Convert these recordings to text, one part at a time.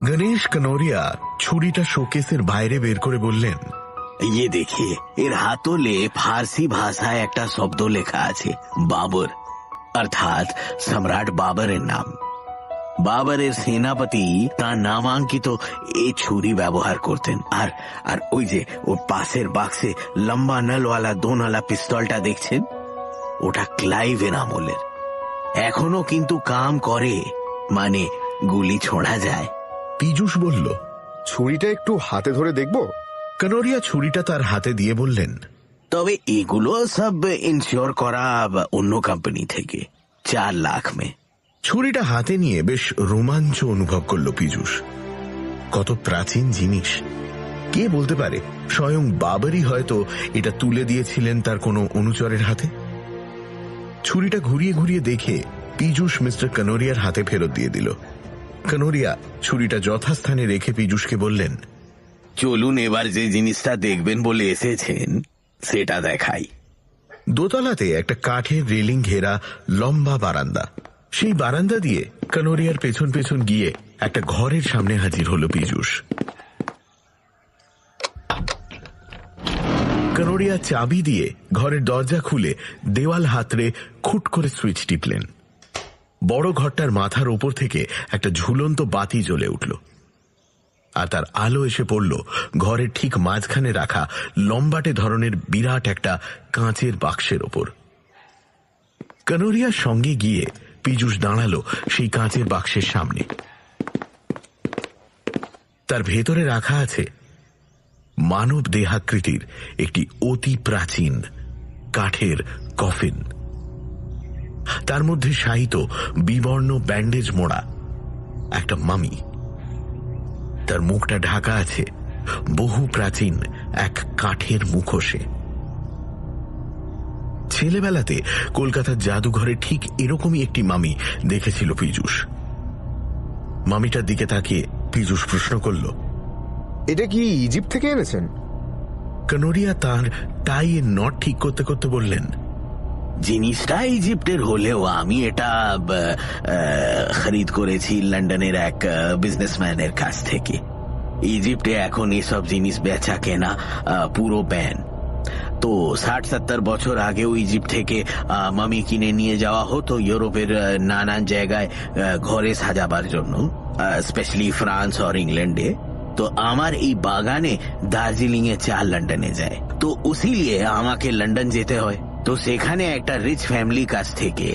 গণেশ কানোরিয়া ছুরিটা শোকেসের বাইরে বের করে বললেন, ये देखिए এর হাতলে ফার্সি ভাষায় একটা শব্দ লেখা আছে, বাবর, অর্থাৎ সম্রাট বাবরের নাম। বাবরের সেনাপতি তার নামাঙ্কিত এই ছুরি ব্যবহার করতেন। আর আর ওই যে ওর পাশের বাক্সে লম্বা নলওয়ালা দোনওয়ালা পিস্তলটা দেখছেন, ওটা ক্লাইভের আমলের। এখনো কিন্তু কাম করে, মানে গুলি ছোড়া যায়। পীযূষ বলল, ছুরিটা একটু হাতে ধরে দেখব? কানোরিয়া ছুরিটা তার হাতে দিয়ে বললেন, তবে এগুলো সব ইনশিওর করা অন্য কোম্পানি থেকে, 4 লাখ মে। ছুরিটা হাতে নিয়ে বেশ রোমাঞ্চ অনুভব করল পীযূষ। কত প্রাচীন জিনিস, কে বলতে পারে স্বয়ং বাবরই হয়তো এটা তুলে দিয়েছিলেন তার কোনো অনুচরের হাতে। ছুরিটা ঘুরিয়ে ঘুরিয়ে দেখে পীযূষ মিস্টার কানোরিয়ার হাতে ফেরত দিয়ে দিল। কানোরিয়া ছুরিটা যথাস্থানে রেখে পীযূষকে বললেন, চলুন এবার যে জিনিসটা দেখবেন বলে এসেছেন সেটা দেখাই। দোতলাতে একটা কাঠের রেলিং ঘেরা লম্বা বারান্দা। সেই বারান্দা দিয়ে কানোরিয়ার পেছন পেছন গিয়ে একটা ঘরের সামনে হাজির হল পীযূষ। কানোরিয়া চাবি দিয়ে ঘরের দরজা খুলে দেওয়াল হাতড়ে খুট করে সুইচ টিপলেন। বড় ঘরটার মাথার ওপর থেকে একটা ঝুলন্ত বাতি জ্বলে উঠল, আর তার আলো এসে পড়ল ঘরের ঠিক মাঝখানে রাখা লম্বাটে ধরনের বিরাট একটা কাঁচের বাক্সের ওপর। কানোরিয়ার সঙ্গে গিয়ে পীযূষ দাঁড়ালো সেই কাঁচের বাক্সের সামনে। তার ভেতরে রাখা আছে মানব দেহাকৃতির একটি অতি প্রাচীন কাঠের কফিন। তার মধ্যে শায়িত বিবর্ণ ব্যান্ডেজ মোড়া একটা মামি। তার মুখটা ঢাকা আছে বহু প্রাচীন এক কাঠের মুখোশে। ছেলেবেলাতে কলকাতার জাদুঘরে ঠিক এরকমই একটি মামি দেখেছিল পীযূষ। মামিটার দিকে তাকিয়ে পীযূষ প্রশ্ন করল, এটা কি ইজিপ্ট থেকে এনেছেন? কানোরিয়া তার টাইয়ের নট ঠিক করতে করতে বললেন, জিনিসটা ইজিপ্টের হলেও আমি এটা খরিদ করেছি লন্ডনের এক বিজনেসম্যানের কাছ থেকে। ইজিপ্টে এখন এসব জিনিস বেচা কেনা পুরো ব্যান। তো 60-70 বছর আগেও ইজিপ্ট থেকে মামি কিনে নিয়ে যাওয়া হতো ইউরোপের নানান জায়গায় ঘরে সাজাবার জন্য, স্পেশালি ফ্রান্স আর ইংল্যান্ডে। তো আমার এই বাগানে দার্জিলিং এ 4 লন্ডনে যায়, তো উসিলিয়ে আমাকে লন্ডন যেতে হয়। তো সেখানে একটা রিচ ফ্যামিলি কাছ থেকে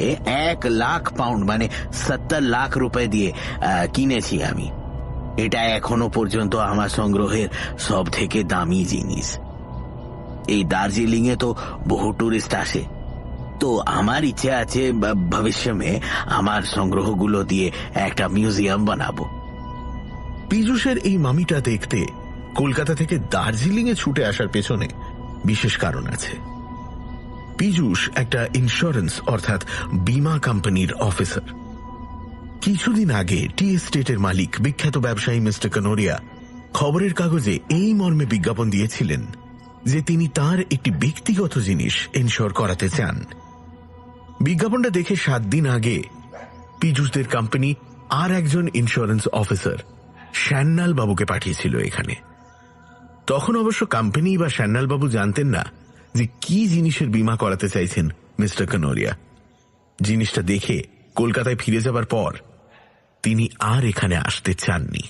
1 লাখ পাউন্ড মানে 70 লাখ রুপে দিয়ে কিনেছি আমি। এটা এখনো পর্যন্ত আমার সংগ্রহের সব থেকে দামি জিনিস। এই দার্জিলিং এ তো বহু টুরিস্ট আসে, তো আমার ইচ্ছে আছে ভবিষ্যতে আমার সংগ্রহগুলো দিয়ে একটা মিউজিয়াম বানাবো। পীযূষের এই মামিটা দেখতে কলকাতা থেকে দার্জিলিংয়ে ছুটে আসার পেছনে বিশেষ কারণ আছে। পীযূষ একটা ইন্স্যুরেন্স অর্থাৎ বীমা কোম্পানির অফিসার। কিছুদিন আগে টি এস্টেটের মালিক বিখ্যাত ব্যবসায়ী মিস্টার কানোরিয়া খবরের কাগজে এই মর্মে বিজ্ঞাপন দিয়েছিলেন যে তিনি তার একটি ব্যক্তিগত জিনিস ইনশিওর করাতে চান। বিজ্ঞাপনটা দেখে 7 দিন আগে পীযূষদের কোম্পানি আর একজন ইন্স্যুরেন্স অফিসার শ্যান্নাল বাবুকে পাঠিয়েছিল এখানে। তখন অবশ্য কোম্পানি বা শ্যান্নাল বাবু জানতেন না যে কি জিনিসের বীমা করাতে চাইছেন মিস্টার কানোরিয়া। জিনিসটা দেখে কলকাতায় ফিরে যাবার পর তিনি আর এখানে আসতে চাননি।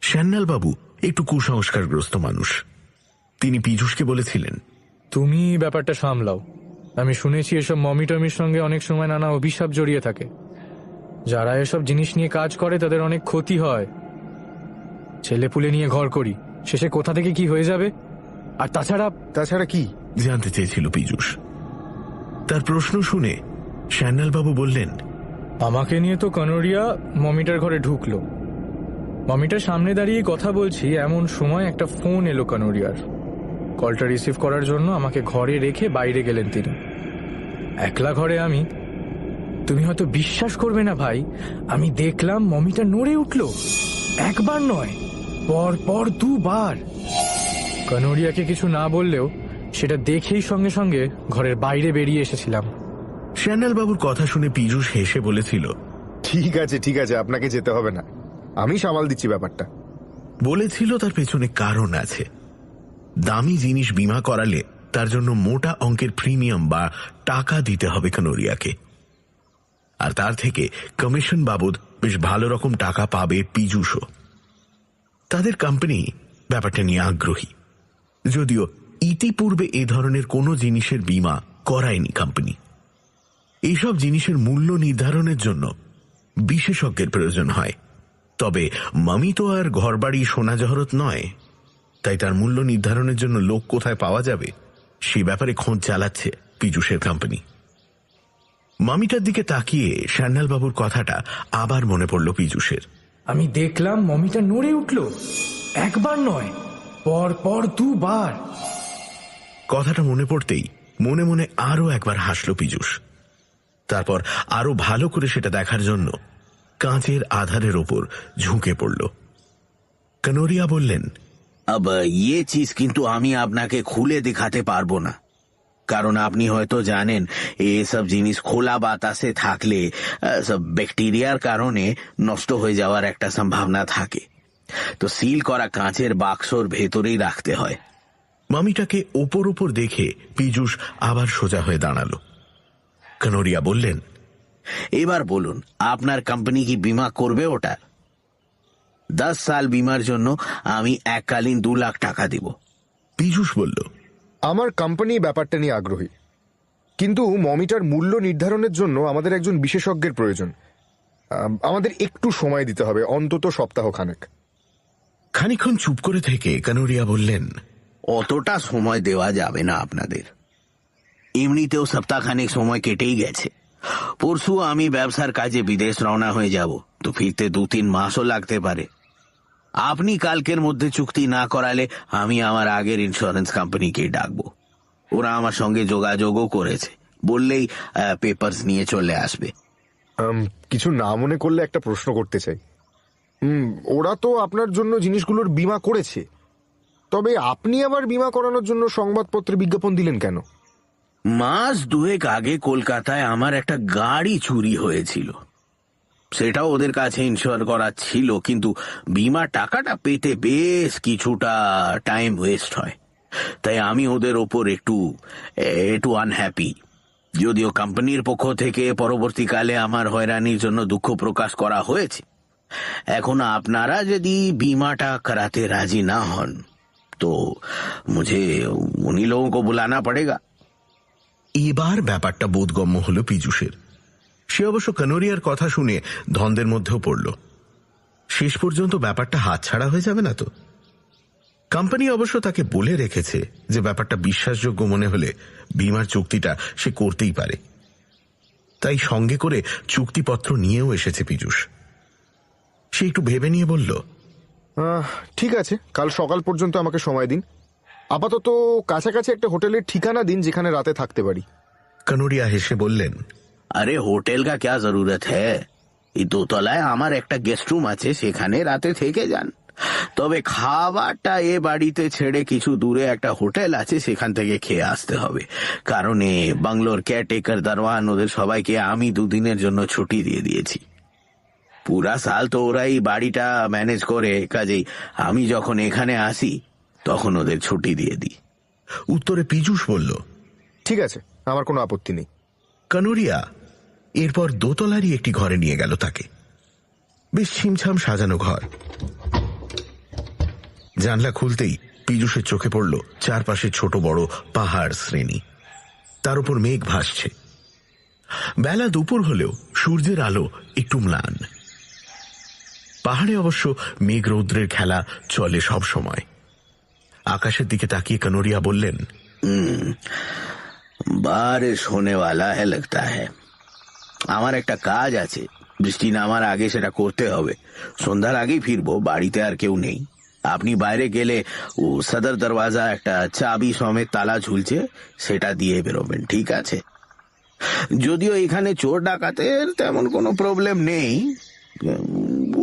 শ্যান্নাল বাবু একটু কুসংস্কারগ্রস্ত মানুষ। তিনি পীযূষকে বলেছিলেন, তুমি ব্যাপারটা সামলাও। আমি শুনেছি এসব মমি টমির সঙ্গে অনেক সময় নানা অভিশাপ জড়িয়ে থাকে। যারা এসব জিনিস নিয়ে কাজ করে তাদের অনেক ক্ষতি হয়। ছেলেপুলে নিয়ে ঘর করি, শেষে কোথা থেকে কি হয়ে যাবে। আর তাছাড়া কি জানতে চেয়েছিল পীযূষ। তার প্রশ্ন শুনে শ্যান্নাল বাবু বললেন, আমাকে নিয়ে তো কানোরিয়া মমিটার ঘরে ঢুকলো। মমিটার সামনে দাঁড়িয়ে কথা বলছি, এমন সময় একটা ফোন এলো কানোরিয়ার। কলটা রিসিভ করার জন্য আমাকে ঘরে রেখে বাইরে গেলেন তিনি। একলা ঘরে আমি। তুমি হয়তো বিশ্বাস করবে না ভাই, আমি দেখলাম মমিটা নড়ে উঠল। একবার নয়, পর পর 2 বার। কানোরিয়াকে কিছু না বললেও সেটা দেখেই সঙ্গে সঙ্গে ঘরের বাইরে বেরিয়ে এসেছিলাম। শ্যান্নাল বাবুর কথা শুনে পীযূষ হেসে বলেছিল, ঠিক আছে, আপনাকে যেতে হবে না। আমি সামাল দিচ্ছি ব্যাপারটা। বলেছিল তার পেছনে কারণ আছে। দামি জিনিস বিমা করালে তার জন্য মোটা অঙ্কের প্রিমিয়াম বা টাকা দিতে হবে কানোরিয়াকে, আর তার থেকে কমিশন বাবদ বেশ ভালো রকম টাকা পাবে পীযূষও। তাদের কোম্পানি ব্যাপারটা নিয়ে আগ্রহী, যদিও ইতিপূর্বে এ ধরনের কোনো জিনিসের বিমা করায়নি কোম্পানি। এইসব জিনিসের মূল্য নির্ধারণের জন্য বিশেষজ্ঞের প্রয়োজন হয়, তবে মামি তো আর ঘরবাড়ি সোনা জহরত নয়, তাই তার মূল্য নির্ধারণের জন্য লোক কোথায় পাওয়া যাবে সে ব্যাপারে খোঁজ চালাচ্ছে পীযূষের কোম্পানি। মামিটার দিকে তাকিয়ে সান্যালবাবুর কথাটা আবার মনে পড়ল পীযূষের। আমি দেখলাম মমিটা নড়ে উঠল, একবার নয়, পর পর দুবার। কথাটা মনে পড়তেই মনে মনে আরো একবার হাসল পীযূষ। তারপর আরো ভালো করে সেটা দেখার জন্য কাঁচের আধারের ওপর ঝুঁকে পড়ল। কানোরিয়া বললেন, अब ये चीज কিন্তু আমি আপনাকে খুলে দেখাতে পারবো না, কারণ আপনি হয়তো জানেন এসব জিনিস খোলা বাতাসে থাকলে সব ব্যাকটেরিয়ার কারণে নষ্ট হয়ে যাওয়ার একটা সম্ভাবনা থাকে, তো সিল করা কাঁচের বাক্সর ভেতরেই রাখতে হয়। মামিটাকে ওপর ওপর দেখে পীযূষ আবার সোজা হয়ে দাঁড়াল। কানোরিয়া বললেন, এবার বলুন, আপনার কোম্পানি কি বিমা করবে ওটা? 10 সাল বিমার জন্য আমি এককালীন 2 লাখ টাকা দেব। পীযূষ বলল, আমার কোম্পানি ব্যাপারটা নিয়ে আগ্রহী, কিন্তু মমিটার মূল্য নির্ধারণের জন্য আমাদের একজন বিশেষজ্ঞের প্রয়োজন। আমাদের একটু সময় দিতে হবে, অন্তত সপ্তাহখানেক। খানিকক্ষণ চুপ করে থেকে কানোরিয়া বললেন, অতটা সময় দেওয়া যাবে না আপনাদের, এমনিতেও সপ্তাহখানেক সময় কেটেই গেছে। পরশু আমি ব্যবসার কাজে বিদেশ রওনা হয়ে যাব, তো ফিরতে 2-3 মাসও লাগতে পারে। আপনি কালকের মধ্যে চুক্তি না করালে আমি আমার আগের ইন্স্যুরেন্স কোম্পানিকে ডাকবো, ওরা আমার সঙ্গে যোগাযোগও করেছে, বললেই পেপারস নিয়ে চলে আসবে। কিছু না মনে করলে একটা প্রশ্ন করতে চাই। ওরা তো আপনার জন্য জিনিসগুলোর বীমা করেছে, তবে আপনি আবার বীমা করানোর জন্য সংবাদপত্রে বিজ্ঞাপন দিলেন কেন? মাস 2 আগে কলকাতায় আমার একটা গাড়ি চুরি হয়েছিল, সেটাও ওদের কাছে ইন্স্যুর করা ছিল, কিন্তু বীমা টাকাটা পেতে বেশ কিছুটা টাইম ওয়েস্ট হয়, তাই আমি ওদের ওপর একটু আনহ্যাপি। যদিও কোম্পানির পক্ষ থেকে পরবর্তীকালে আমার হয়রানির জন্য দুঃখ প্রকাশ করা হয়েছে। এখন আপনারা যদি বীমাটা করাতে রাজি না হন তো মুঝে উনি লোগোं को बुलाना पड़ेगा। এবার ব্যাপারটা বোধগম্য হল পীযূষের। সে অবশ্য কানোরিয়ার কথা শুনে ধন্দের মধ্যেও পড়ল। শেষ পর্যন্ত ব্যাপারটা হাতছাড়া হয়ে যাবে না তো? কোম্পানি অবশ্য তাকে বলে রেখেছে যে ব্যাপারটা বিশ্বাসযোগ্য মনে হলে বীমার চুক্তিটা সে করতেই পারে, তাই সঙ্গে করে চুক্তিপত্র নিয়েও এসেছে পীযূষ। সে একটু ভেবে নিয়ে বলল, ঠিক আছে, কাল সকাল পর্যন্ত আমাকে সময় দিন। আপাতত কাছাকাছি একটা হোটেলের ঠিকানা দিন যেখানে রাতে থাকতে পারি। কানোরিয়া হেসে বললেন, আরে হোটেল কা ক্যা জরুরত হ্যায়, এই দোতলায় আমার একটা গেস্ট রুম আছে, সেখানে রাতে থেকে যান। তবে খাবারটা এ বাড়িতে ছেড়ে কিছু দূরে একটা হোটেল আছে, সেখান থেকে খেয়ে আসতে হবে, কারণ বাংলোর কেয়ারটেকার দারওয়ান ওদের সবাইকে আমি 2 দিনের জন্য ছুটি দিয়ে দিয়েছি। পুরা সাল তো ওরা এই বাড়িটা ম্যানেজ করে, কাজেই আমি যখন এখানে আসি তখন ওদের ছুটি দিয়ে দিই। উত্তরে পীযূষ বলল, ঠিক আছে, আমার কোনো আপত্তি নেই। কানোরিয়া এরপর দোতলারই একটি ঘরে নিয়ে গেল তাকে। বেশ ছিমছাম সাজানো ঘর। জানলা খুলতেই পীযূষের চোখে পড়ল চারপাশে ছোট বড় পাহাড় শ্রেণী, তার উপর মেঘ ভাসছে। বেলা দুপুর হলেও সূর্যের আলো একটু ম্লান। পাহাড়ে অবশ্য মেঘ রৌদ্রের খেলা চলে সব সময়। আকাশের দিকে তাকিয়ে কানোরিয়া বললেন, বারিশ হোনে ওয়ালা হ্যায় লাগতা হ্যায়। আমার একটা কাজ আছে, বৃষ্টি নামার আগে সেটা করতে হবে। সন্ধ্যার আগেই ফিরবো, বাড়িতে আর কেউ নেই। আপনি বাইরে গেলে ও সদর দরওয়াজা একটা চাবি সমেত তালা ঝুলছে, সেটা দিয়ে বেরোবেন, ঠিক আছে? যদিও এখানে চোর ডাকাতের তেমন কোনো প্রবলেম নেই,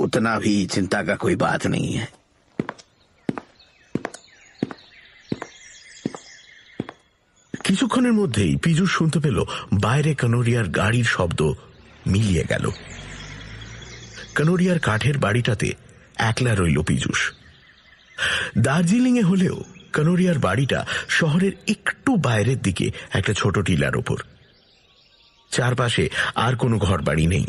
উতনা ভি চিন্তা কা কোই বাত নেই হ্যায়। কিছুক্ষণের মধ্যেই পীযূষ শুনতে পেল বাইরে কানোরিয়ার গাড়ির শব্দ মিলিয়ে গেল। কানোরিয়ার কাঠের বাড়িটাতে একলা রইল পীযূষ। দার্জিলিংয়ে হলেও কানোরিয়ার বাড়িটা শহরের একটু বাইরের দিকে একটা ছোট টিলার ওপর। চারপাশে আর কোনো ঘর বাড়ি নেই।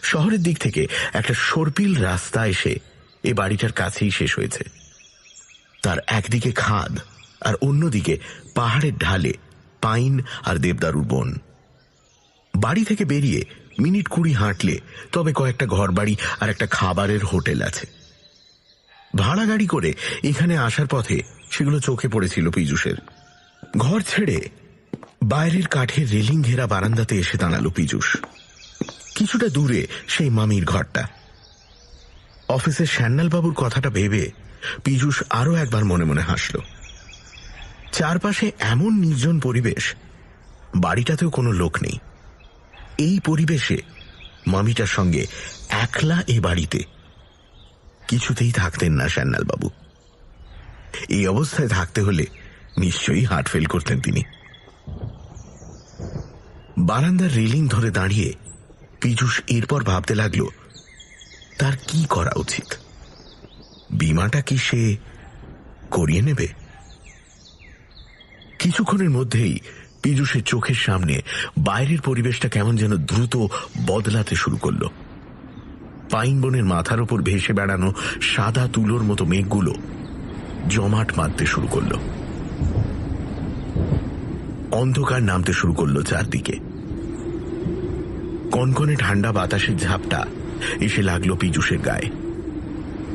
শহরের দিক থেকে একটা সর্পিল রাস্তা এসে এ বাড়িটার কাছেই শেষ হয়েছে। তার একদিকে খাদ আর অন্যদিকে পাহাড়ের ঢালে পাইন আর দেবদারুর বন। বাড়ি থেকে বেরিয়ে মিনিট 20 হাঁটলে তবে কয়েকটা ঘরবাড়ি আর একটা খাবারের হোটেল আছে। ভাড়া গাড়ি করে এখানে আসার পথে সেগুলো চোখে পড়েছিল পীযূষের। ঘর ছেড়ে বাইরের কাঠের রেলিং ঘেরা বারান্দাতে এসে দাঁড়ালো পীযূষ। কিছুটা দূরে সেই মামির ঘরটা। অফিসের শ্যান্নালবাবুর কথাটা ভেবে পীযূষ আরো একবার মনে মনে হাসল। চারপাশে এমন নির্জন পরিবেশ, বাড়িটাতেও কোনো লোক নেই। এই পরিবেশে মামিটার সঙ্গে একলা এ বাড়িতে কিছুতেই থাকতেন না শ্যান্নালবাবু। এই অবস্থায় থাকতে হলে নিশ্চয়ই হার্ট ফেল করতেন তিনি। বারান্দার রেলিং ধরে দাঁড়িয়ে পীযূষ এরপর ভাবতে লাগল তার কি করা উচিত। বীমাটা কি সে করিয়ে নেবে? কিছুক্ষণের মধ্যেই পীযূষের চোখের সামনে বাইরের পরিবেশটা কেমন যেন দ্রুত বদলাতে শুরু করল। পাইন বনের মাথার ওপর ভেসে বেড়ানো সাদা তুলোর মতো মেঘগুলো জমাট বাঁধতে শুরু করল। অন্ধকার নামতে শুরু করল চারদিকে। কনকনে ঠান্ডা বাতাসের ঝাপটা এসে লাগলো পীযূষের গায়ে।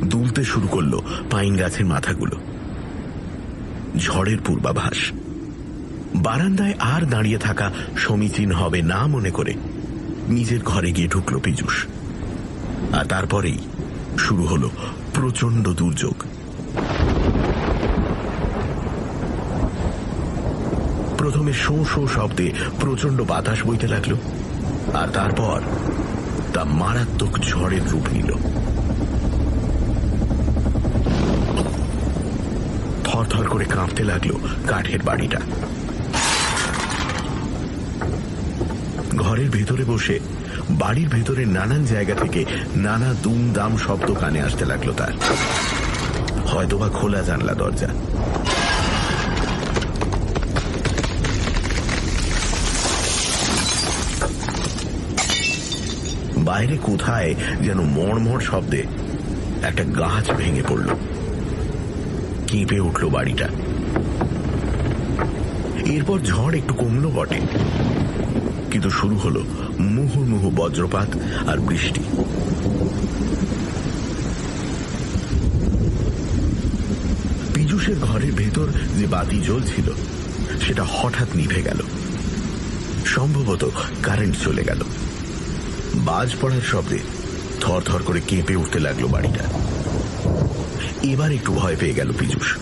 দুলতে শুরু করল পাইন গাছের মাথাগুলো। ঝড়ের পূর্বাভাস। বারান্দায় আর দাঁড়িয়ে থাকা সমীচীন হবে না মনে করে নিজের ঘরে গিয়ে ঢুকল পীযূষ। আর তারপরেই শুরু হল প্রচণ্ড দুর্যোগ। প্রথমে শো শো শব্দে প্রচণ্ড বাতাস বইতে লাগলো, আর তারপর তা মারাত্মক ঝড়ের রূপ নিল। থরথর করে কাঁপতে লাগলো কাঠের বাড়িটা। ঘরের ভেতরে বসে বাড়ির ভেতরে নানান জায়গা থেকে নানা দুমদাম শব্দ কানে আসতে লাগলো তার। হয়তোবা খোলা জানলা দরজা। বাইরে কোথায় যেন মড়মড় শব্দে একটা গাছ ভেঙে পড়ল। কেঁপে উঠল বাড়িটা। এরপর ঝড় একটু কমলো বটে, কিন্তু শুরু হলো মুহুর্মুহু বজ্রপাত আর বৃষ্টি। পীযূষের ঘরের ভেতর যে বাতি জ্বলছিল সেটা হঠাৎ নিভে গেল। সম্ভবত কারেন্ট চলে গেল। বাজ পড়ার শব্দে থরথর করে কেঁপে উঠতে লাগলো বাড়িটা। এবার একটু ভয় পেয়ে গেল পীযূষ।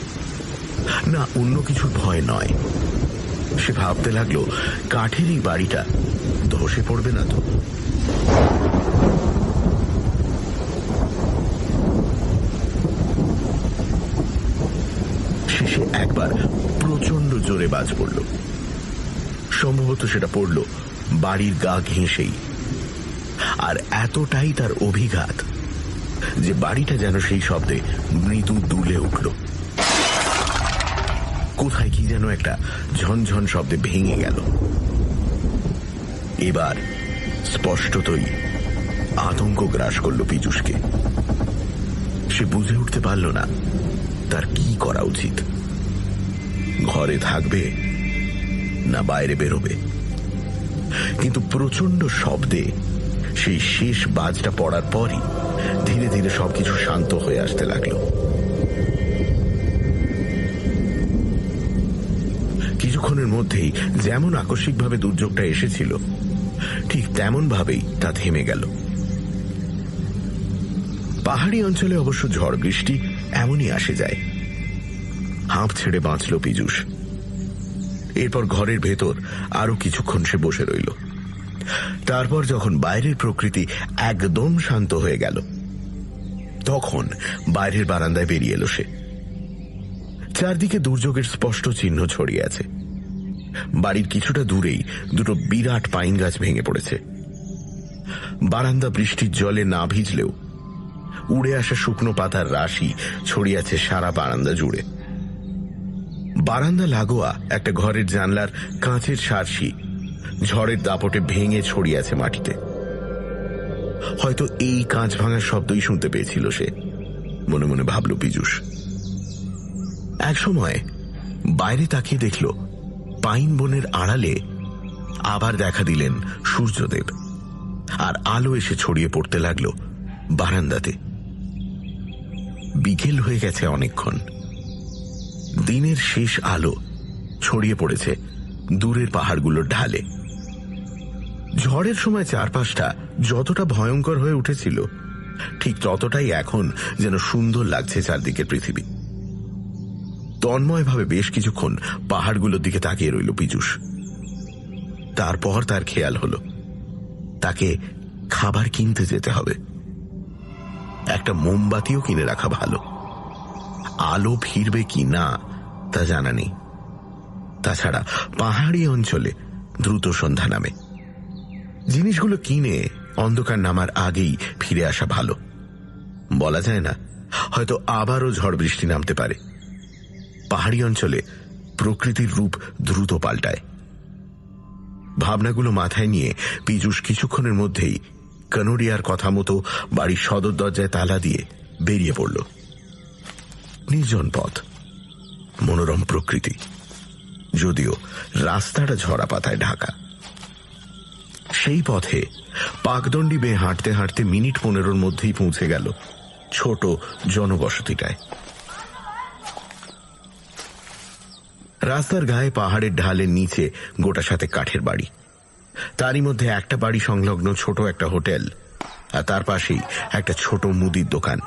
না, অন্য কিছুর ভয় নয়। সে ভাবতে লাগলো কাঠের এই বাড়িটা ধসে পড়বে না তো। শেষে একবার প্রচন্ড জোরে বাজ পড়ল। সম্ভবত সেটা পড়ল বাড়ির গা ঘেঁষেই। আর এতটাই তার অভিঘাত যে বাড়িটা যেন সেই শব্দে মৃদু দুলে উঠল। কোথায় কি যেন একটা ঝনঝন শব্দে ভেঙে গেল। এবার স্পষ্টতই আতঙ্ক গ্রাস করল পীযূষকে। সে বুঝে উঠতে পারল না তার কি করা উচিত। ঘরে থাকবে না বাইরে বেরোবে। কিন্তু প্রচন্ড শব্দে সেই শেষ বাজটা পড়ার পরই ধীরে ধীরে সবকিছু শান্ত হয়ে আসতে লাগলো। কিছুক্ষণের মধ্যেই যেমন আকস্মিকভাবে দুর্যোগটা এসেছিল ঠিক তেমন ভাবেই তা থেমে গেল। পাহাড়ি অঞ্চলে অবশ্য ঝড় বৃষ্টি এমনই আসে যায়। হাঁপ ছেড়ে বাঁচল পীযূষ। এরপর ঘরের ভেতর আরো কিছুক্ষণ সে বসে রইল। তারপর যখন বাইরের প্রকৃতি একদম শান্ত হয়ে গেল তখন বাইরের বারান্দায় বেরিয়ে এলো সে। চারদিকে দুর্যোগের স্পষ্ট চিহ্ন ছড়িয়ে আছে। বাড়ির কিছুটা দূরেই দুটো বিরাট পাইন গাছ ভেঙে পড়েছে। বারান্দা বৃষ্টির জলে না ভিজলেও উড়ে আসা শুকনো পাতার রাশি ছড়িয়ে আছে সারা বারান্দা জুড়ে। বারান্দা লাগোয়া একটা ঘরের জানলার কাঁচের সারসি ঝড়ের দাপটে ভেঙে ছড়িয়ে আছে মাটিতে। হয়তো এই কাঁচ ভাঙার শব্দই শুনতে পেয়েছিল সে, মনে মনে ভাবল পীযূষ। এক সময় বাইরে তাকিয়ে দেখল পাইন বনের আড়ালে আবার দেখা দিলেন সূর্যদেব, আর আলো এসে ছড়িয়ে পড়তে লাগলো বারান্দাতে। বিকেল হয়ে গেছে অনেকক্ষণ। দিনের শেষ আলো ছড়িয়ে পড়েছে দূরের পাহাড়গুলোর ঢালে। ঝড়ের সময় চারপাশটা যতটা ভয়ঙ্কর হয়ে উঠেছিল, ঠিক ততটাই এখন যেন সুন্দর লাগছে চারদিকের পৃথিবী। তন্ময়ভাবে বেশ কিছুক্ষণ পাহাড়গুলোর দিকে তাকিয়ে রইল পীযূষ। তারপর তার খেয়াল হলো তাকে খাবার কিনতে যেতে হবে। একটা মোমবাতিও কিনে রাখা ভালো। আলো ফিরবে কি না তা জানা নেই। তাছাড়া পাহাড়ি অঞ্চলে দ্রুত সন্ধ্যা নামে। জিনিসগুলো কিনে অন্ধকার নামার আগেই ফিরে আসা ভালো। বলা যায় না, হয়তো আবারও ঝড় বৃষ্টি নামতে পারে। পাহাড়ি অঞ্চলে প্রকৃতির রূপ দ্রুত পাল্টায়। ভাবনাগুলো মাথায় নিয়ে পীযূষ কিছুক্ষণের মধ্যেই কানোরিয়ার কথা মতো বাড়ির সদর দরজায় তালা দিয়ে বেরিয়ে পড়ল। নির্জন পথ, মনোরম প্রকৃতি, যদিও রাস্তাটা ঝরা পাতায় ঢাকা। সেই পথে পাকদণ্ডি বেয়ে হাঁটতে হাঁটতে মিনিট 15 মধ্যেই পৌঁছে গেল ছোট জনবসতিটায়। রাস্তার গায়ে পাহাড়ের ঢালের নিচে গোটা সাথে কাঠের বাড়ি, তারই মধ্যে একটা বাড়ি সংলগ্ন ছোট একটা হোটেল, আর তার পাশেই একটা ছোট মুদির দোকান।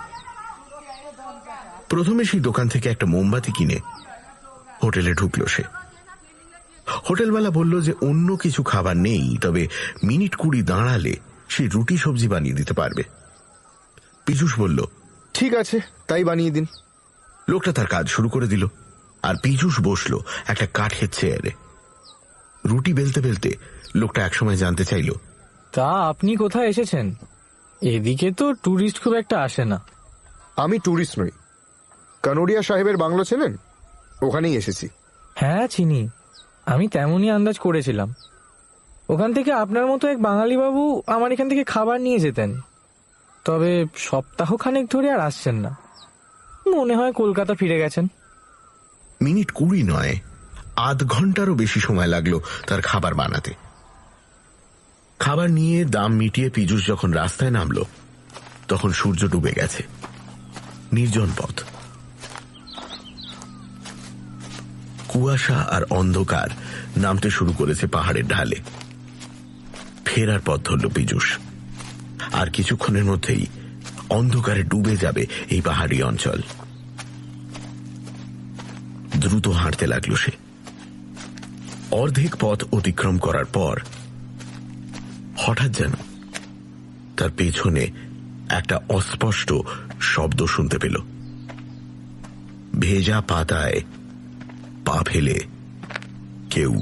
প্রথমে সেই দোকান থেকে একটা মোমবাতি কিনে হোটেলে ঢুকল সে। হোটেলওয়ালা বলল যে অন্য কিছু খাবার নেই, তবে মিনিট 20 দাঁড়ালে সে রুটি সবজি বানিয়ে দিতে পারবে। পীযূষ বলল, ঠিক আছে, তাই বানিয়ে দিন। লোকটা তার কাজ শুরু করে দিল, আর পীযূষ বসল একটা কাঠের চেয়ারে। রুটি বেলতে বেলতে লোকটা একসময় জানতে চাইল, তা আপনি কোথায় এসেছেন? এদিকে তো ট্যুরিস্ট খুব একটা আসে না। আমি ট্যুরিস্ট নই। কানোরিয়া সাহেবের বাংলো চেনেন? ওখানেই এসেছি। হ্যাঁ চিনি, আমি তেমনই আন্দাজ করেছিলাম। ওখান থেকে আপনার মতো এক বাঙালি বাবু আমার এখান থেকে খাবার নিয়ে যেতেন, তবে সপ্তাহখানেক ধরে আর আসছেন না। মনে হয় কলকাতা ফিরে গেছেন। মিনিট 20 নয়, আধ ঘন্টারও বেশি সময় লাগলো তার খাবার বানাতে। খাবার নিয়ে দাম মিটিয়ে পীযূষ যখন রাস্তায় নামল, তখন সূর্য ডুবে গেছে। নির্জন পথ, কুয়াশা আর অন্ধকার নামতে শুরু করেছে পাহাড়ের ঢালে। ফেরার পথ ধরল পীযূষ। আর কিছুক্ষণের মধ্যেই অন্ধকারে ডুবে যাবে এই পাহাড়ি অঞ্চল। দ্রুত হাঁটতে লাগলো সে। অর্ধেক পথ অতিক্রম করার পর হঠাৎ যেন তার পেছনে একটা অস্পষ্ট শব্দ শুনতে পেল। ভেজা পাতায় পা ফেলে কেউ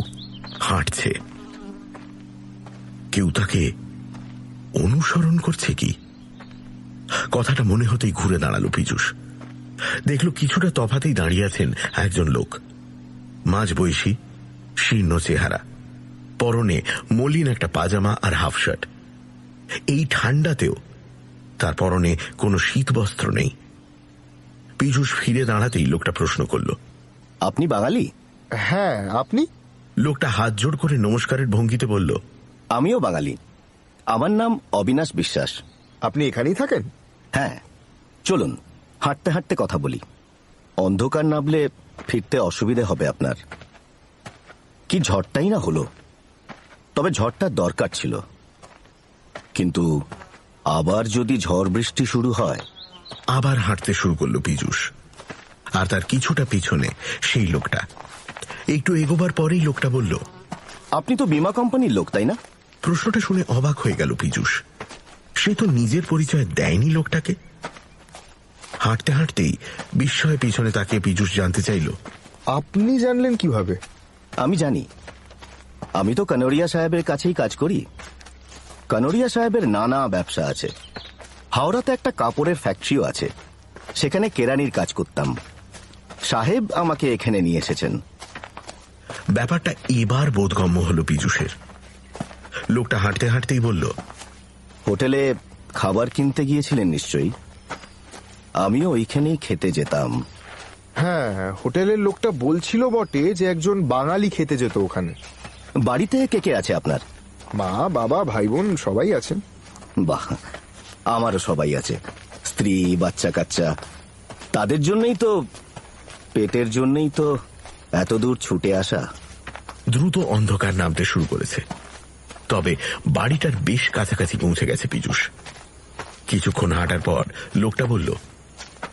হাঁটছে। কেউ তাকে অনুসরণ করছে কি? কথাটা মনে হতেই ঘুরে দাঁড়ালো পীযূষ। দেখল কিছুটা তফাতেই দাঁড়িয়ে আছেন একজন লোক, মাঝবয়সী, শীর্ণ চেহারা, পরনে মলিন একটা পাজামা আর হাফ শার্ট। এই ঠান্ডাতেও তার পরনে কোনো শীতবস্ত্র নেই। পীযূষ ফিরে দাঁড়াতেই লোকটা প্রশ্ন করল, আপনি বাঙালি? হ্যাঁ, আপনি? লোকটা হাত জোড় করে নমস্কারের ভঙ্গিতে বলল, আমিও বাঙালি। আমার নাম অবিনাশ বিশ্বাস। আপনি এখানেই থাকেন? হ্যাঁ, চলুন হাঁটতে হাঁটতে কথা বলি। অন্ধকার নামলে ফিরতে অসুবিধে হবে আপনার। কি ঝড়টাই না হলো। তবে ঝড়টা দরকার ছিল, কিন্তু আবার যদি ঝড় বৃষ্টি শুরু হয়। আবার হাঁটতে শুরু করলো পীযূষ। আর তার কিছুটা পিছনে সেই লোকটা। একটু এগোবার পরেই লোকটা বলল, আপনি তো বীমা কোম্পানির লোক, তাই না? প্রশ্নটা শুনে অবাক হয়ে গেল পীযূষ। সে তো নিজের পরিচয় দেয়নি লোকটাকে। হাঁটতে হাঁটতেই বিস্ময়ে পিছনে তাকিয়ে পীযূষ জানতে চাইল, আপনি জানলেন কিভাবে? আমি জানি, আমি তো কানোরিয়া সাহেবের কাছেই কাজ করি। কানোরিয়া সাহেবের নানা ব্যবসা আছে। হাওড়াতে একটা কাপড়ের ফ্যাক্টরিও আছে, সেখানে কেরানির কাজ করতাম। সাহেব আমাকে এখানে নিয়ে এসেছেন। ব্যাপারটা এবার বোধগম্য হলো পীযূষের। লোকটা হাঁটতে হাঁটতেই বলল, হোটেলে খাবার কিনতে গিয়েছিলেন নিশ্চয়ই? আমিও ওইখানেই খেতে যেতাম। হ্যাঁ, হোটেলের লোকটা বলছিল বটে যে একজন বাঙালি খেতে যেত ওখানে। বাড়িতে কে কে আছে আপনার? মা, বাবা, ভাই বোন সবাই আছেন। বাহ, আমারও সবাই আছে, স্ত্রী, বাচ্চা কাচ্চা। তাদের জন্যই তো, পেটের জন্যই তো এত দূর ছুটে আসা। দ্রুত অন্ধকার নামতে শুরু করেছে, তবে বাড়িটার বেশ কাছাকাছি পৌঁছে গেছে পীযূষ। কিছুক্ষণ হাঁটার পর লোকটা বলল,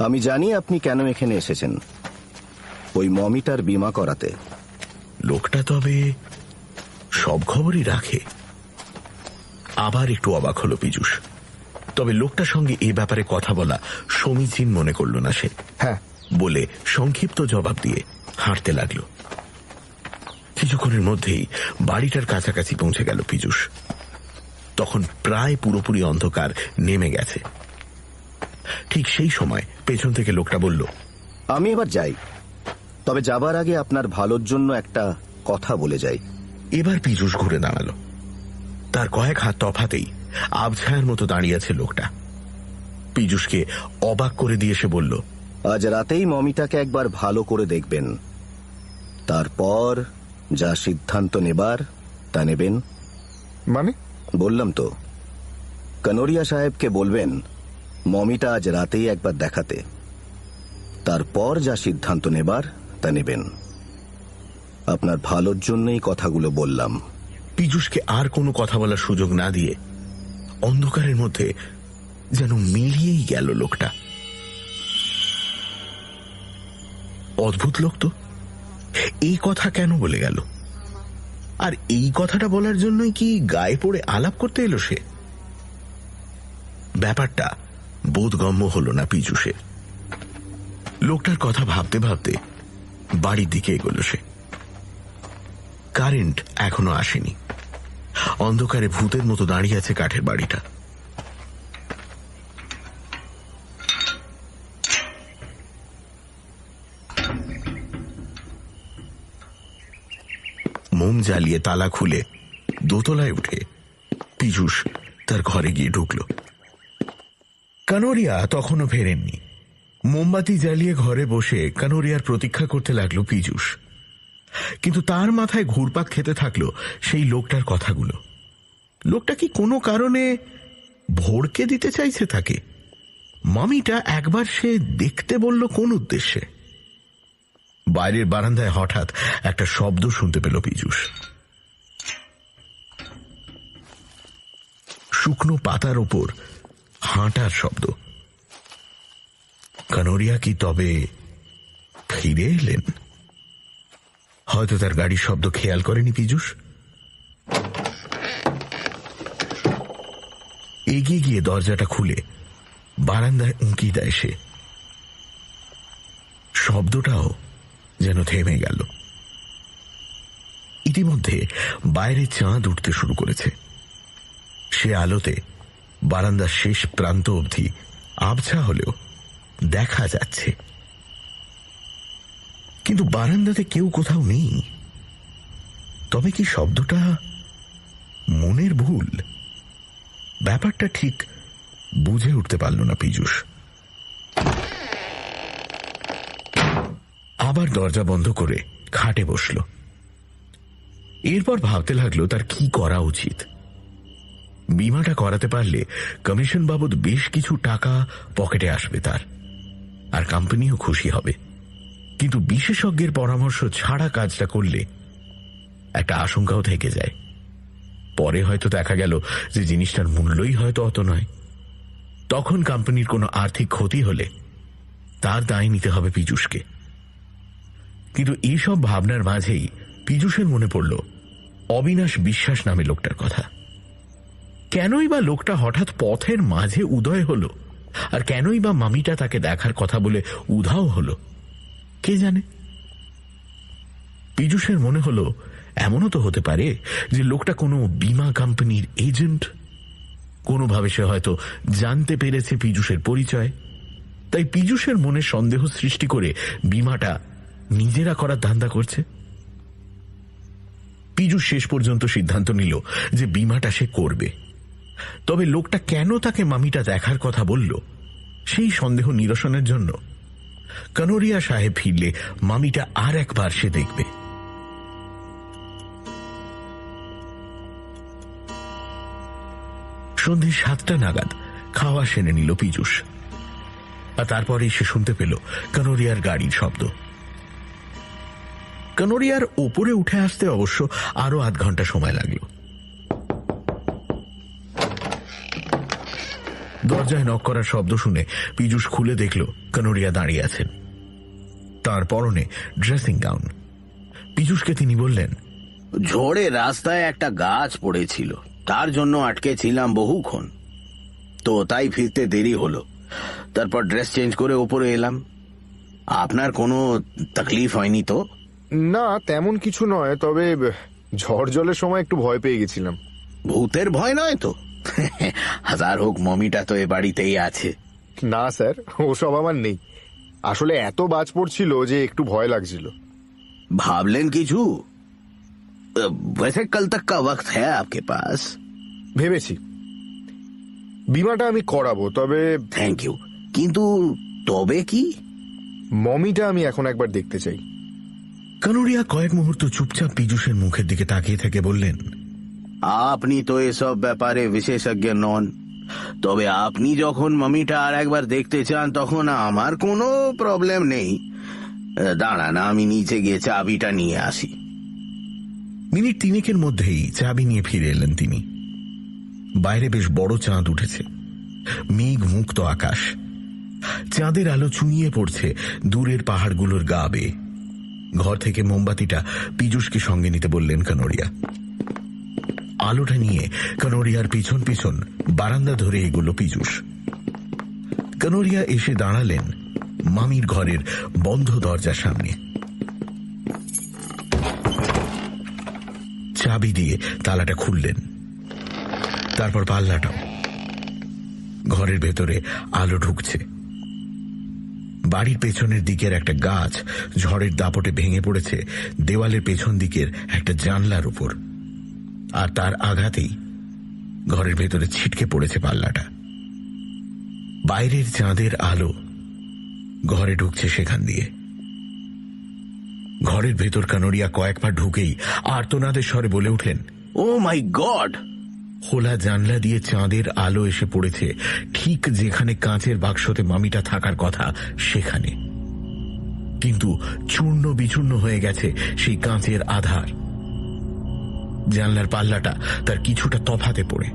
আমি জানি আপনি কেন এখানে এসেছেন, ওই মমিটার বীমা করাতে। লোকটা তবে সব খবরই রাখে। আবার একটু অবাক হলো পীযূষ, তবে লোকটার সঙ্গে এ ব্যাপারে কথা বলা সমীচীন মনে করল না সে। হ্যাঁ বলে সংক্ষিপ্ত জবাব দিয়ে হাঁটতে লাগলো। কিছুক্ষণের মধ্যেই বাড়িটার কাছাকাছি পৌঁছে গেল পীযূষ। তখন প্রায় পুরোপুরি অন্ধকার নেমে গেছে। ঠিক সেই সময় পেছন থেকে লোকটা বলল, আমি এবার যাই, তবে যাবার আগে আপনার ভালোর জন্য একটা কথা বলে যাই। এবার পীযূষ ঘুরে দাঁড়ালো। তার কয়েক হাত তফাতেই আবছায়ার মতো দাঁড়িয়ে আছে লোকটা। পীযূষকে অবাক করে দিয়ে সে বলল, আজ রাতেই মমিটাকে একবার ভালো করে দেখবেন, তারপর যা সিদ্ধান্ত নেবার তা নেবেন। মানে? বললাম তো, কানোরিয়া সাহেবকে বলবেন মমিটা আজ রাতেই একবার দেখাতে, তারপর যা সিদ্ধান্ত নেবার তা নেবেন। আপনার ভালোর জন্যই কথাগুলো বললাম। পীযূষকে আর কোনো কথা বলার সুযোগ না দিয়ে অন্ধকারের মধ্যে যেন মিলিয়েই গেল লোকটা। অদ্ভুত লোক তো, এই কথা কেন বলে গেল? আর এই কথাটা বলার জন্যই কি গায়ে পড়ে আলাপ করতে এলো সে? ব্যাপারটা বোধগম্য হল না পীযূষের। লোকটার কথা ভাবতে ভাবতে বাড়ির দিকে এগোল সে। কারেন্ট এখনো আসেনি। অন্ধকারে ভূতের মতো দাঁড়িয়ে আছে কাঠের বাড়িটা। মোম জ্বালিয়ে তালা খুলে দোতলায় উঠে পীযূষ তার ঘরে গিয়ে ঢুকল। কানোরিয়া তখনও ফেরেননি। মোমবাতি জ্বালিয়ে ঘরে বসে কানোরিয়ার প্রতীক্ষা করতে লাগলো পীযূষ। কিন্তু তার মাথায় ঘুরপাক খেতে থাকলো সেই লোকটার কথাগুলো। লোকটা কি কোনো কারণে ভড়কে দিতে চাইছে তাকে? মামিটা একবার সে দেখতে বলল কোন উদ্দেশ্যে? বাইরের বারান্দায় হঠাৎ একটা শব্দ শুনতে পেল পীযূষ। শুকনো পাতার ওপর হাঁটার শব্দ। কানোরিয়া কি তবে ফিরে এলেন? হয়তো তার গাড়ির শব্দ খেয়াল করেনি পীযূষ। এগিয়ে গিয়ে দরজাটা খুলে বারান্দায় উঁকি দেয় সে। শব্দটাও যেন থেমে গেল। ইতিমধ্যে বাইরে চাঁদ উঠতে শুরু করেছে। সে আলোতে বারান্দার শেষ প্রান্ত অবধি আবছা হলেও দেখা যাচ্ছে, কিন্তু বারান্দাতে কেউ কোথাও নেই। তবে কি শব্দটা মনের ভুল? ব্যাপারটা ঠিক বুঝে উঠতে পারল না পীযূষ। আবার দরজা বন্ধ করে খাটে বসল। এরপর ভাবতে লাগলো তার কি করা উচিত। বীমাটা করাতে পারলে কমিশন বাবদ বেশ কিছু টাকা পকেটে আসবে তার, আর কোম্পানিও খুশি হবে। কিন্তু বিশেষজ্ঞের পরামর্শ ছাড়া কাজটা করলে একটা আশঙ্কাও থেকে যায়। পরে হয়তো দেখা গেল যে জিনিসটার মূল্যই হয়তো অত নয়। তখন কোম্পানির কোনো আর্থিক ক্ষতি হলে তার দায় নিতে হবে পীযূষকে। কিন্তু এইসব ভাবনার মাঝেই পীযূষের মনে পড়ল অবিনাশ বিশ্বাস নামে লোকটার কথা। কেনই বা লোকটা হঠাৎ পথের মাঝে উদয় হলো, আর কেনই বা মামিটা তাকে দেখার কথা বলে উধাও হলো, কে জানে? পীযূষের মনে হলো এমনও তো হতে পারে যে লোকটা কোনো বীমা কোম্পানির এজেন্ট কোনোভাবে সে হয়তো জানতে পেরেছে পীযূষের পরিচয়, তাই পীযূষের মনে সন্দেহ সৃষ্টি করে বিমাটা নিজেরা করার ধান্দা করছে। পীযূষ শেষ পর্যন্ত সিদ্ধান্ত নিল যে বিমাটা সে করবে। তবে লোকটা কেন তাকে মামিটা দেখার কথা বলল, সেই সন্দেহ নিরসনের জন্য কানোরিয়া সাহেব ফিরলে মামিটা আর একবার সে দেখবে। সন্ধে 7টা নাগাদ খাওয়া সেরে নিল পীযূষ, আর তারপরেই সে শুনতে পেল কানোরিয়ার গাড়ির শব্দ। কানোরিয়ার ওপরে উঠে আসতে অবশ্য আরো আধ ঘন্টা সময় লাগল। দরজায় নক করার শব্দ শুনে পীযূষ খুলে দেখল কানোরিয়া দাঁড়িয়ে আছেন। তার পরনে ড্রেসিং গাউন। পীযূষকে তিনি বললেন, ঝড়ে রাস্তায় একটা গাছ পড়েছিল, তার জন্য আটকে ছিলাম বহুক্ষণ, তো তাই ফিরতে দেরি হলো। তারপর ড্রেস চেঞ্জ করে ওপরে এলাম। আপনার কোনো তকলিফ হয়নি তো? না, তেমন কিছু নয়, তবে ঝড় জলের সময় একটু ভয় পেয়ে গেছিলাম। ভূতের ভয় নয় তো? হাজার হোক মমিটা তো এ বাড়িতেই আছে। না স্যার, ওসব আমার নেই। আসলে এত বাজ পড়ছিল যে একটু ভয় লাগছিল। ভাবলেন কিছু? वैसे कल तक का वक्त है आपके पास? ভেবেছি বিমাটা আমি করাবো, তবে থ্যাংক ইউ। কিন্তু তবে কি? মমিটা আমি এখন একবার দেখতে চাই। কানোরিয়া কয়েক মুহূর্ত চুপচাপ পীযূষের মুখের দিকে তাকিয়ে থেকে বললেন, আপনি তো এসব ব্যাপারে বিশেষজ্ঞ নন, তবে আপনি যখন মমিটা আর একবার দেখতে চান তখন আমার কোনো প্রবলেম নেই। দাঁড়ান, আমি নিচে গিয়ে চাবিটা নিয়ে আসি। মিনিট 3 মধ্যেই চাবি নিয়ে ফিরে এলেন তিনি। বাইরে বেশ বড় চাঁদ উঠেছে, মেঘ মুক্ত আকাশ, চাঁদের আলো চুঁইয়ে পড়ছে দূরের পাহাড়গুলোর গা বেয়ে। ঘর থেকে মোমবাতিটা পীযূষকে সঙ্গে নিতে বললেন কানোরিয়া। আলোটা নিয়ে কানোরিয়ার পিছন পিছন বারান্দা ধরে এগোল পীযূষ। কানোরিয়া এসে দাঁড়ালেন মামির ঘরের বন্ধ দরজার সামনে। চাবি দিয়ে তালাটা খুললেন, তারপর পাল্লাটাও। ঘরের ভেতরে আলো ঢুকছে। বাড়ির পেছনের দিকের একটা গাছ ঝড়ের দাপটে ভেঙে পড়েছে দেওয়ালের পেছন দিকের একটা জানলার উপর, আর তার আঘাতেই ঘরের ভেতরে ছিটকে পড়েছে পাল্লাটা। বাইরের চাঁদের আলো ঘরে ঢুকছে সেখান দিয়ে। ঘরের ভেতর কানোরিয়া কয়েক পা ঢুকেই আর্তনাদের স্বরে বলে উঠলেন, ও মাই গড! খোলা জানলা দিয়ে চাঁদের আলো এসে পড়েছে ঠিক যেখানে কাঁচের বাক্সতে মামিটা থাকার কথা সেখানে, কিন্তু চূর্ণ বিচূর্ণ হয়ে গেছে সেই কাঁচের আধার। জানলার পাল্লাটা তার কিছুটা তফাতে পড়ে,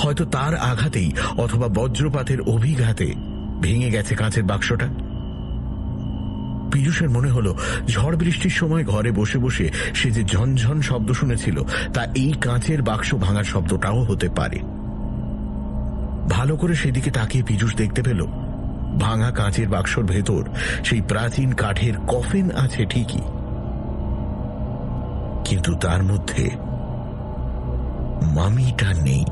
হয়তো তার আঘাতেই অথবা বজ্রপাতের অভিঘাতে ভেঙে গেছে কাঁচের বাক্সটা। পীযূষের মনে হলো ঝড় বৃষ্টির সময় ঘরে বসে বসে সে যে ঝনঝন শব্দ শুনেছিল তা এই কাঁচের বাক্স ভাঙার শব্দটাও হতে পারে। ভালো করে সেদিকে তাকিয়ে পীযূষ দেখতে পেল ভাঙা কাঁচের বাক্সর ভেতর সেই প্রাচীন কাঠের কফিন আছে ঠিকই, কিন্তু তার মধ্যে মামিটা নেই।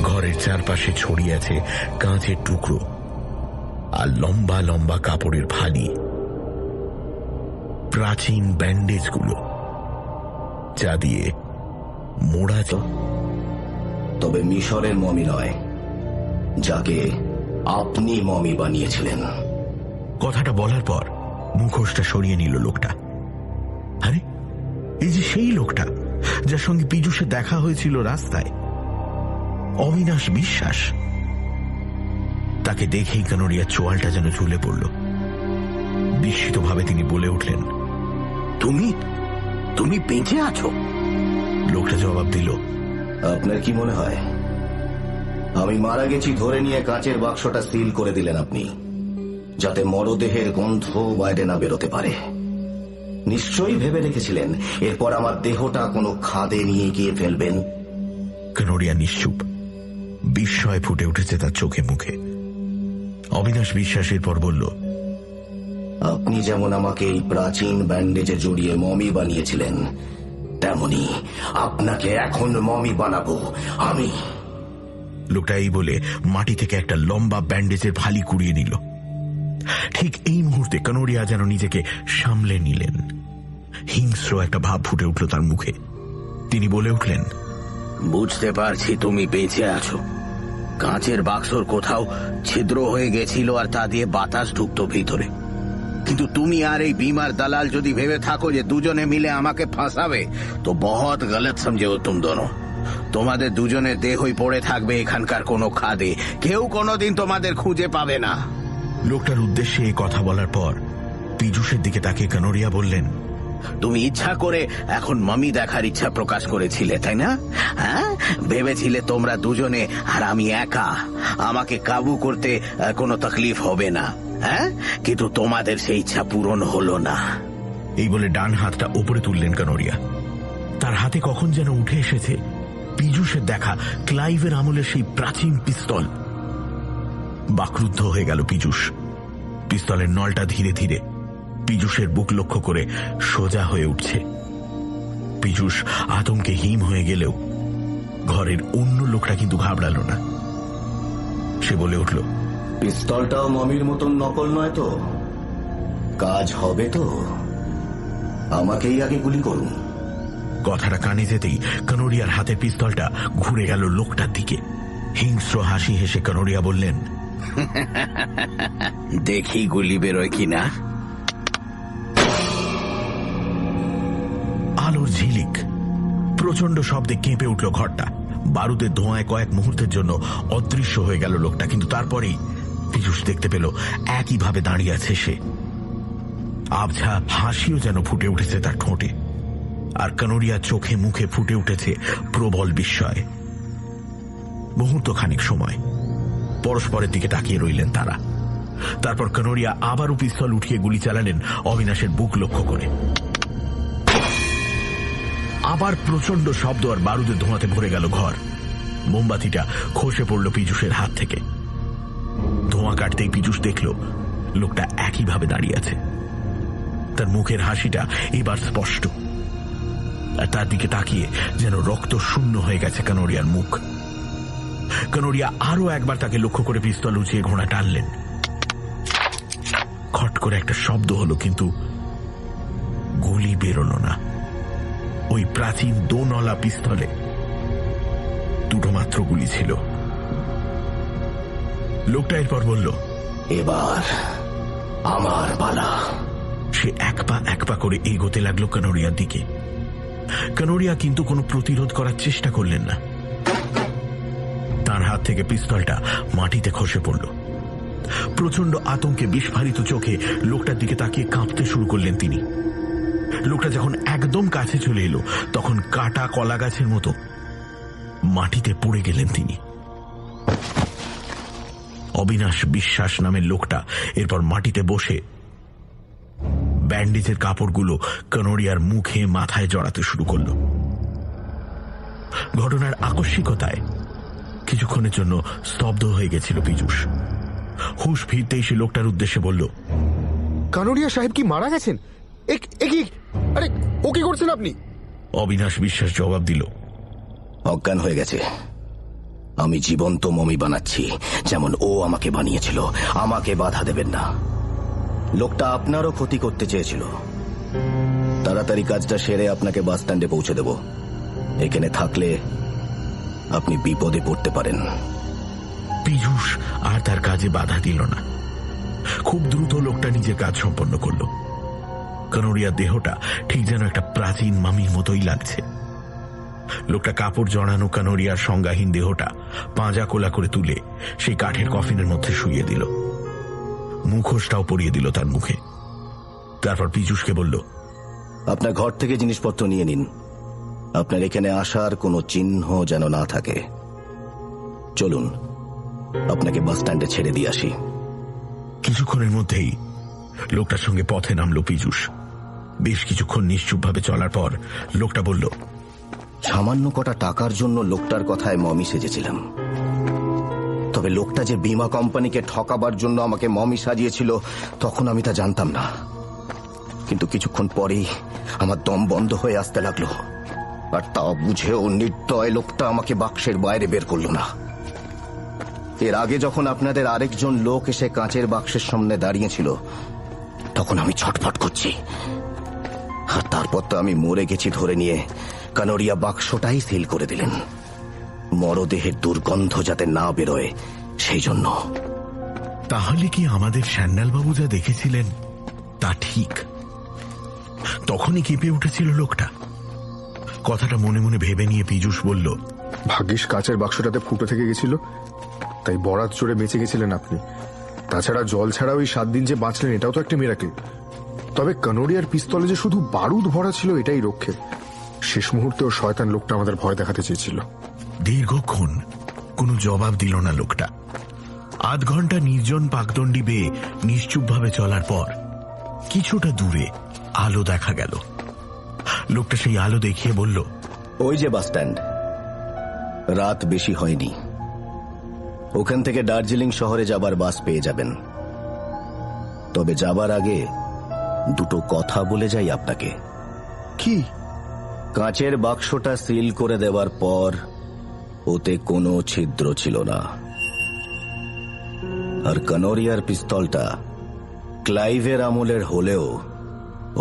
ঘরের চারপাশে ছড়িয়ে আছে কাঁচের টুকরো আর লম্বা লম্বা কাপড়ের ফালি, প্রাচীন ব্যান্ডেজগুলো যা দিয়ে মোড়া। তবে মিশরের মমি নয়, যাকে আপনি মমি বানিয়েছিলেন। কথাটা বলার পর মুখোশটা সরিয়ে নিল লোকটা। আরে, এই যে সেই লোকটা যার সঙ্গে পীযূষের দেখা হয়েছিল রাস্তায়, অবিনাশ বিশ্বাস। তাকে দেখেই কানোরিয়ার চোয়ালটা যেন ঝুলে পড়ল। বিস্মিতভাবে তিনি বলে উঠলেন, তুমি তুমি বেঁচে আছো? লোকটা জবাব দিল, আপনার কি মনে হয় আমি মারা গেছি ধরে নিয়ে কাঁচের বাক্সটা সিল করে দিলেন আপনি, যাতে মরদেহের গন্ধ বাইরে না বেরোতে পারে? নিশ্চয়ই ভেবে রেখেছিলেন এরপর আমার দেহটা কোনো খাদে নিয়ে গিয়ে ফেলবেন। কানোরিয়া নিশ্চুপ। বিস্ময় ফুটে উঠেছে তার চোখে মুখে। অবিনাশ বিশ্বাসের পর বলল, আপনি যেমন আমাকে এই প্রাচীন ব্যান্ডেজে জড়িয়ে মমি বানিয়েছিলেন, তেমনি আপনাকে এখন মমি বানাবো আমি। লোকটা এই বলে মাটি থেকে একটা লম্বা ব্যান্ডেজের ফালি কুড়িয়ে নিল। ঠিক এই মুহূর্তে কানোরিয়া যেন নিজেকে সামলে নিলেন। হিংস্র একটা ভাব ফুটে উঠল তার মুখে। তিনি বলে উঠলেন, বুঝতে পারছি তুমি বেঁচে আছো। কাঁচের বাক্সর কোথাও ছিদ্র হয়ে গেছিল আর তা দিয়ে বাতাস ঢুকতো ভিতরে। কিন্তু তুমি আর এই বিমার দালাল যদি ভেবে থাকো যে দুজনে মিলে আমাকে ফাঁসাবে, তো বহুত গলত সমঝে তুম দোনো। তোমাদের দুজনের দেহই পড়ে থাকবে এখানকার কোনো খাদে। কেউ কোনোদিন তোমাদের খুঁজে পাবে না। লোকটার উদ্দেশ্যে এই কথা বলার পর পীযূষের দিকে তাকিয়ে কানোরিয়া বললেন, তুমি ইচ্ছা করে এখন মমি দেখার ইচ্ছা প্রকাশ করেছিলে, তাই না? হ্যাঁ, ভেবেছিলে তোমরা দুজনে আর আমি একা, আমাকে কাবু করতে কোনো তকলিফ হবে না। হ্যাঁ, কিন্তু তোমাদের সেই ইচ্ছা পূরণ হলো না। এই বলে ডান হাতটা ওপরে তুললেন কানোরিয়া। তার হাতে কখন যেন উঠে এসেছে পীযূষের দেখা ক্লাইভের আমলের সেই প্রাচীন পিস্তল। বাকরুদ্ধ হয়ে গেল পীযূষ। পিস্তলের নলটা ধীরে ধীরে পীযূষের বুক লক্ষ্য করে সোজা হয়ে উঠছে। পীযূষ আতঙ্কে হিম হয়ে গেলেও ঘরের অন্য লোকটা কিন্তু ঘাবড়াল না। সে বলে উঠল, পিস্তলটাও মমির মতন নকল নয় তো? কাজ হবে তো? আমাকেই আগে গুলি করুন। কথাটা কানে যেতেই কানোরিয়ার হাতের পিস্তলটা ঘুরে গেল লোকটার দিকে। হিংস্র হাসি হেসে কানোরিয়া বললেন, দেখি গুলি বেরোয় কিনা। আলোর ঝিলিক, প্রচন্ড শব্দে কেঁপে উঠল ঘরটা। বারুদের ধোঁয়ায় কয়েক মুহূর্তের জন্য অদৃশ্য হয়ে গেল লোকটা, কিন্তু তারপরেই পীযূষ দেখতে পেল একইভাবে দাঁড়িয়ে আছে সে। আবঝা হাসিও যেন ফুটে উঠেছে তার ঠোঁটে, আর কানোরিয়া চোখে মুখে ফুটে উঠেছে প্রবল বিস্ময়। মুহূর্ত খানিক সময় পরস্পরের দিকে তাকিয়ে রইলেন তারা। তারপর কানোরিয়া আবারও পিস্তল উঠিয়ে গুলি চালালেন অবিনাশের বুক লক্ষ্য করে। আবার প্রচন্ড শব্দ আর বারুদের ধোঁয়াতে ভরে গেল ঘর। মোমবাতিটা খসে পড়ল পীযূষের হাত থেকে। ধোঁয়া কাটতেই পীযূষ দেখল লোকটা একইভাবে দাঁড়িয়ে আছে। তার মুখের হাসিটা এবার স্পষ্ট, আর তার দিকে তাকিয়ে যেন রক্ত শূন্য হয়ে গেছে কানোরিয়ার মুখ। কানোরিয়া আরো একবার তাকে লক্ষ্য করে পিস্তল উঁচিয়ে ঘোড়া টানলেন। খট করে একটা শব্দ হলো, কিন্তু গুলি বেরোল না। ওই প্রাচীন দোনলা পিস্তলে দুটো মাত্র গুলি ছিল। লোকটা এরপর বলল, এবার আমার পালা। সে এক পা করে এগোতে লাগলো কানোরিয়ার দিকে। কানোরিয়া কিন্তু কোনো প্রতিরোধ করার চেষ্টা করলেন না। তার হাত থেকে পিস্তলটা মাটিতে খসে পড়ল। প্রচন্ড আতঙ্কে বিস্ফারিত চোখে লোকটার দিকে তাকিয়ে কাঁপতে শুরু করলেন তিনি। লোকটা যখন একদম কাছে চলে এলো, তখন কাটা কলা গাছের মতো মাটিতে পড়ে গেলেন তিনি। অবিনাশ বিশ্বাস নামের লোকটা এরপর মাটিতে বসে ব্যান্ডেজের কাপড়গুলো কানোরিয়ার মুখে মাথায় জড়াতে শুরু করল। ঘটনার আকস্মিকতায় কিছুক্ষণের জন্য স্তব্ধ হয়ে গেছিল পীযূষ। হুঁশ ফিরতেই সে লোকটার উদ্দেশ্যে বলল, কানোরিয়া সাহেব কি মারা গেছেন? আরে ও কি করছেন আপনি? অবিনাশ বিশ্বাস জবাব দিল, অজ্ঞান হয়ে গেছে। আমি জীবন্ত মমি বানাচ্ছি, যেমন ও আমাকে বানিয়েছিল। আমাকে বাধা দেবেন না। লোকটা আপনারও ক্ষতি করতে চেয়েছিল। তাড়াতাড়ি কাজটা সেরে আপনাকে বাস স্ট্যান্ডে পৌঁছে দেব। এখানে থাকলে আপনি বিপদে পড়তে পারেন। পীযূষ আর তার কাজে বাধা দিল না। খুব দ্রুত লোকটা নিজের কাজ সম্পন্ন করল। কানোরিয়ার দেহটা ঠিক যেন একটা প্রাচীন মামির মতোই লাগছে। লোকটা কাপড় জড়ানো কানোরিয়ার সংজ্ঞাহীন দেহটা পাঁজা কোলা করে তুলে সেই কাঠের কফিনের মধ্যে শুইয়ে দিল। মুখোশটাও পরিয়ে দিল তার মুখে। তারপর পীযূষকে বলল, আপনার ঘর থেকে জিনিসপত্র নিয়ে নিন। আপনার এখানে আসার কোনো চিহ্ন যেন না থাকে। চলুন, আপনাকে বাস স্ট্যান্ডে ছেড়ে দিয়ে আসি। কিছুক্ষণের মধ্যেই লোকটার সঙ্গে পথে নামল পীযূষ। বেশ কিছুক্ষণ নিশ্চুপভাবে চলার পর লোকটা বলল, সামান্য কটা টাকার জন্য লোকটার কথায় মমি সেজেছিলাম। তবে লোকটা যে বীমা কোম্পানিকে ঠকাবার জন্য আমাকে মমি সাজিয়েছিল, তখন আমি তা জানতাম না। কিন্তু কিছুক্ষণ পরেই আমার দম বন্ধ হয়ে আসতে লাগলো। আর তা বুঝেও নির্দয় লোকটা আমাকে বাক্সের বাইরে বের করলো না। এর আগে যখন আপনাদের আরেকজন লোক এসে কাঁচের বাক্সের সামনে দাঁড়িয়েছিল, তখন আমি ছটফট করছি। আর তারপর তো আমি মরে গেছি ধরে নিয়ে কানোরিয়া বাক্সটাই সিল করে দিলেন, মরদেহের দুর্গন্ধ যাতে না বেরোয় সেই জন্য। তাহলে কি আমাদের স্যান্ডালবাবু যা দেখেছিলেন তা ঠিক? তখনই কেঁপে উঠেছিল লোকটা। কথাটা মনে মনে ভেবে নিয়ে পীযূষ বলল, ভাগ্যিস কাচের বাক্সটাতে ফুটো থেকে গেছিল, তাই বরাত জোরে বেঁচে গেছিলেন আপনি। তাছাড়া জল ছাড়া ওই 7 দিন যে বাঁচলেন এটাও তো একটা মিরাকেল। তবে কানোরিয়ার পিস্তলে যে শুধু বারুদ ভরা ছিল এটাই রক্ষে। শেষ মুহূর্তে ও শয়তান লোকটা আমাদের ভয় দেখাতে চেয়েছিল। দীর্ঘক্ষণ কোনো জবাব দিল না লোকটা। আধ ঘন্টা নির্জন পাকদণ্ডী বেয়ে নিশ্চুপভাবে চলার পর কিছুটা দূরে আলো দেখা গেল। লোকটা সেই আলো দেখিয়ে বলল, ওই যে বাস স্ট্যান্ড। রাত বেশি হয়নি, ওখান থেকে দার্জিলিং শহরে যাবার বাস পেয়ে যাবেন। তবে যাবার আগে দুটো কথা বলে যাই আপনাকে। কি? কাঁচের বাক্সটা সিল করে দেওয়ার পর ওতে কোনো ছিদ্র ছিল না, আর কানোরিয়ার পিস্তলটা ক্লাইভের আমলের হলেও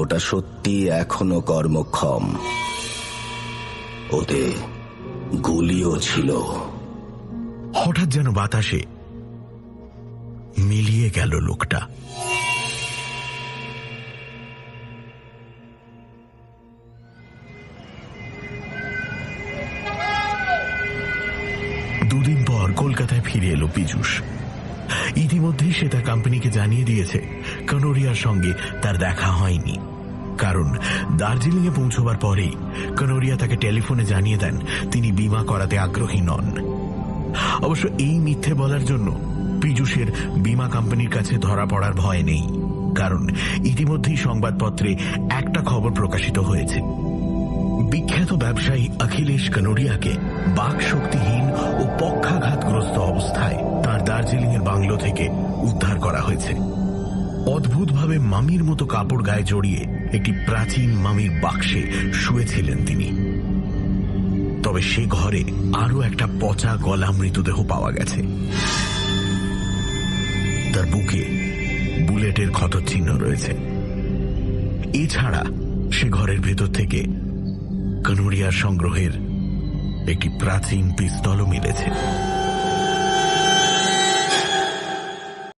ওটা সত্যি এখনো কর্মক্ষম। ওতে গুলিও ছিল। হঠাৎ যেন বাতাসে মিলিয়ে গেল লোকটা। দুদিন পর কলকাতায় ফিরে এলো পীযূষ। ইতিমধ্যেই সে তার কোম্পানিকে জানিয়ে দিয়েছে কানোরিয়ার সঙ্গে তার দেখা হয়নি, কারণ দার্জিলিংয়ে পৌঁছবার পরেই কানোরিয়া তাকে টেলিফোনে জানিয়ে দেন তিনি বীমা করাতে আগ্রহী নন। অবশ্য এই মিথ্যে বলার জন্য পীযূষের বীমা কোম্পানির কাছে ধরা পড়ার ভয় নেই, কারণ ইতিমধ্যেই সংবাদপত্রে একটা খবর প্রকাশিত হয়েছে। বিখ্যাত ব্যবসায়ী অখিলেশ কানোরিয়াকে বাকশক্তিহীন ও পক্ষাঘাতগ্রস্ত অবস্থায় তার দার্জিলিংয়ের বাংলো থেকে উদ্ধার করা হয়েছে। অদ্ভুতভাবে মামির মতো কাপড় গায়ে জড়িয়ে একটি প্রাচীন মামির বাক্সে শুয়েছিলেন তিনি। তবে সে ঘরে আরো একটা পচা গলা মৃতদেহ পাওয়া গেছে। তার বুকে বুলেটের ক্ষতচিহ্ন রয়েছে। এছাড়া সে ঘরের ভেতর থেকে কানোরিয়ার সংগ্রহের একটি প্রাচীন পিস্তলও মিলেছে।